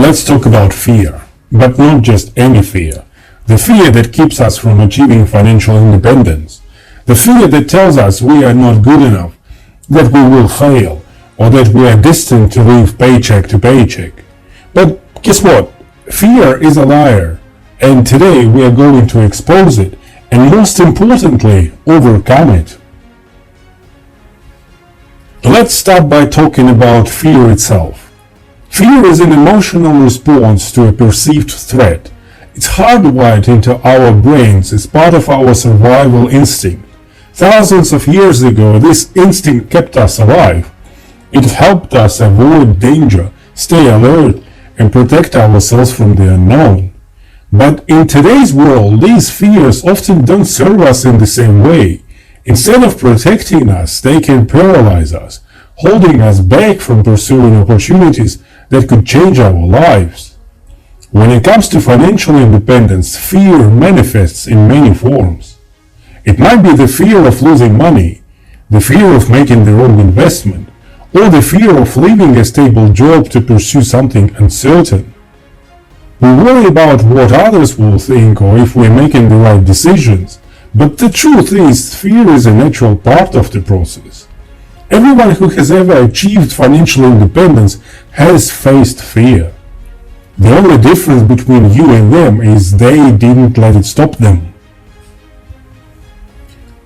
Let's talk about fear, but not just any fear. The fear that keeps us from achieving financial independence. The fear that tells us we are not good enough, that we will fail, or that we are destined to live paycheck to paycheck. But guess what? Fear is a liar, and today we are going to expose it, and most importantly, overcome it. Let's start by talking about fear itself. Fear is an emotional response to a perceived threat. It's hardwired into our brains as part of our survival instinct. Thousands of years ago, this instinct kept us alive. It helped us avoid danger, stay alert, and protect ourselves from the unknown. But in today's world, these fears often don't serve us in the same way. Instead of protecting us, they can paralyze us, holding us back from pursuing opportunities that could change our lives. When it comes to financial independence, fear manifests in many forms. It might be the fear of losing money, the fear of making the wrong investment, or the fear of leaving a stable job to pursue something uncertain. We worry about what others will think or if we're making the right decisions, but the truth is, fear is a natural part of the process. Everyone who has ever achieved financial independence has faced fear. The only difference between you and them is they didn't let it stop them.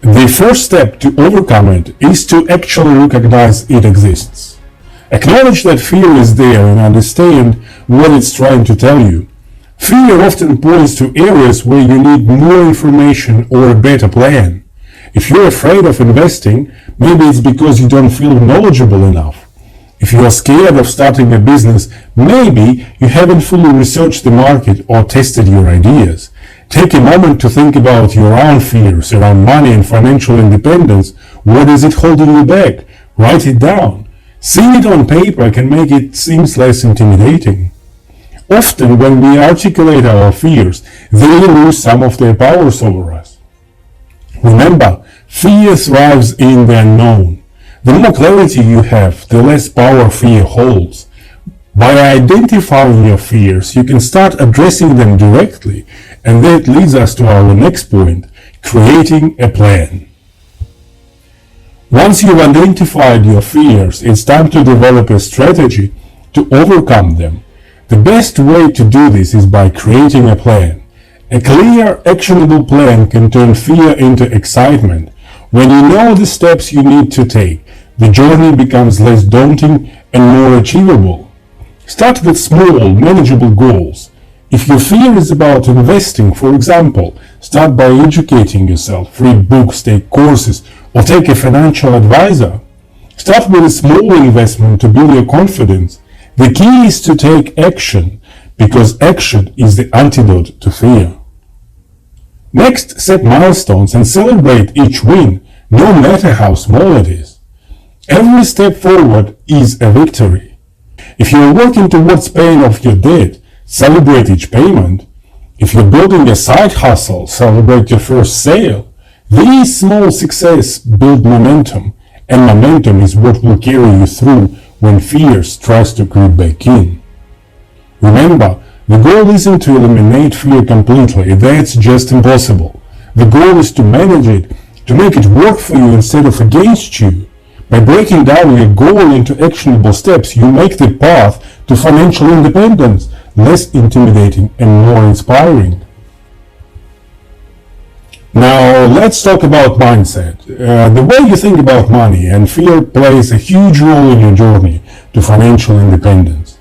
The first step to overcome it is to actually recognize it exists. Acknowledge that fear is there and understand what it's trying to tell you. Fear often points to areas where you need more information or a better plan. If you're afraid of investing, maybe it's because you don't feel knowledgeable enough. If you are scared of starting a business, maybe you haven't fully researched the market or tested your ideas. Take a moment to think about your own fears around money and financial independence. What is it holding you back? Write it down. Seeing it on paper can make it seem less intimidating. Often when we articulate our fears, they lose some of their powers over us. Remember, fear thrives in the unknown. The more clarity you have, the less power fear holds. By identifying your fears, you can start addressing them directly, and that leads us to our next point, creating a plan. Once you've identified your fears, it's time to develop a strategy to overcome them. The best way to do this is by creating a plan. A clear, actionable plan can turn fear into excitement. When you know the steps you need to take, the journey becomes less daunting and more achievable. Start with small, manageable goals. If your fear is about investing, for example, start by educating yourself, read books, take courses, or take a financial advisor. Start with a small investment to build your confidence. The key is to take action, because action is the antidote to fear. Next, set milestones and celebrate each win, no matter how small it is. Every step forward is a victory. If you're working towards paying off your debt, celebrate each payment. If you're building a side hustle, celebrate your first sale. These small successes build momentum, and momentum is what will carry you through when fear tries to creep back in. Remember, the goal isn't to eliminate fear completely, that's just impossible. The goal is to manage it, to make it work for you instead of against you. By breaking down your goal into actionable steps, you make the path to financial independence less intimidating and more inspiring. Now, let's talk about mindset. The way you think about money and fear plays a huge role in your journey to financial independence.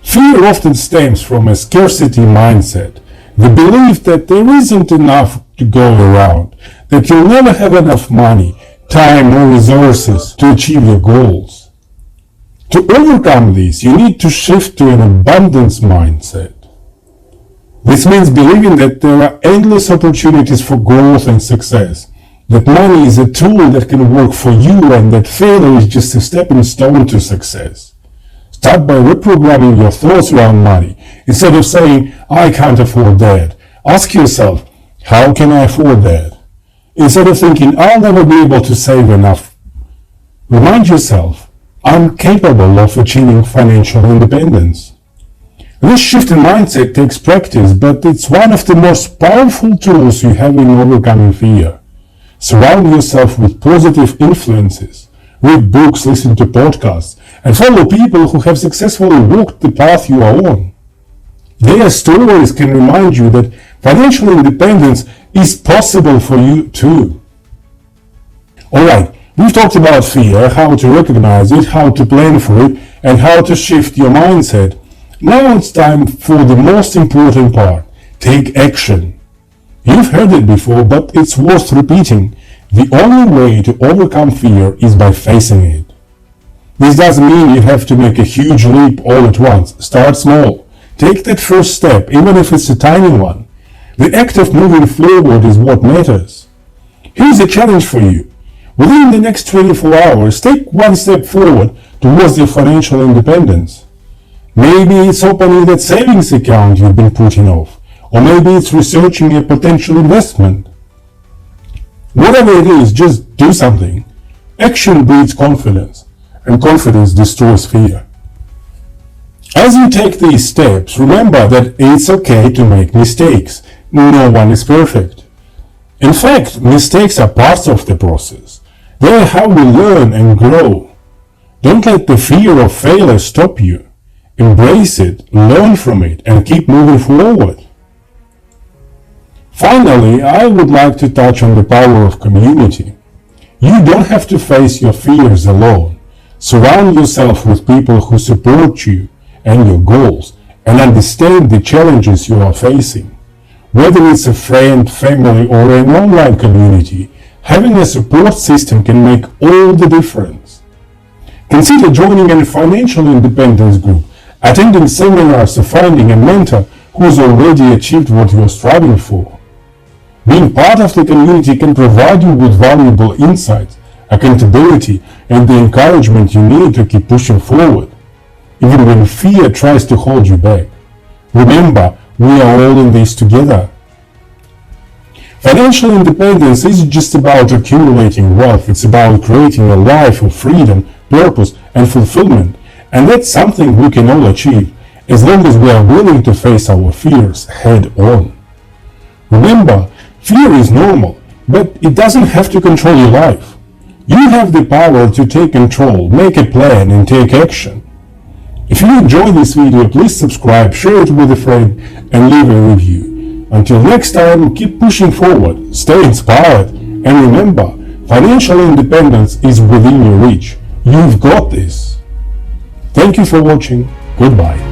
Fear often stems from a scarcity mindset, the belief that there isn't enough to go around, that you'll never have enough money, time, or resources to achieve your goals. To overcome this, you need to shift to an abundance mindset. This means believing that there are endless opportunities for growth and success, that money is a tool that can work for you and that failure is just a stepping stone to success. Start by reprogramming your thoughts around money. Instead of saying, I can't afford that, ask yourself, how can I afford that? Instead of thinking, I'll never be able to save enough, remind yourself, I'm capable of achieving financial independence. This shift in mindset takes practice, but it's one of the most powerful tools you have in overcoming fear. Surround yourself with positive influences. Read books, listen to podcasts, and follow people who have successfully walked the path you are on. Their stories can remind you that financial independence is possible for you too. Alright, we've talked about fear, how to recognize it, how to plan for it, and how to shift your mindset. Now it's time for the most important part. Take action. You've heard it before, but it's worth repeating. The only way to overcome fear is by facing it. This doesn't mean you have to make a huge leap all at once. Start small. Take that first step, even if it's a tiny one. The act of moving forward is what matters. Here's a challenge for you. Within the next 24 hours, take one step forward towards your financial independence. Maybe it's opening that savings account you've been putting off, or maybe it's researching a potential investment. Whatever it is, just do something. Action breeds confidence, and confidence destroys fear. As you take these steps, remember that it's okay to make mistakes. No one is perfect. In fact, mistakes are parts of the process. They are how we learn and grow. Don't let the fear of failure stop you. Embrace it, learn from it, and keep moving forward. Finally, I would like to touch on the power of community. You don't have to face your fears alone. Surround yourself with people who support you and your goals and understand the challenges you are facing. Whether it's a friend, family, or an online community, having a support system can make all the difference. Consider joining a financial independence group, attending seminars, or finding a mentor who's already achieved what you're striving for. Being part of the community can provide you with valuable insights, accountability, and the encouragement you need to keep pushing forward, even when fear tries to hold you back. Remember, we are all in this together. Financial independence isn't just about accumulating wealth, it's about creating a life of freedom, purpose, and fulfillment. And that's something we can all achieve, as long as we are willing to face our fears head on. Remember, fear is normal, but it doesn't have to control your life. You have the power to take control, make a plan, and take action. If you enjoyed this video, please subscribe, share it with a friend, and leave a review. Until next time, keep pushing forward, stay inspired, and remember, financial independence is within your reach. You've got this. Thank you for watching. Goodbye.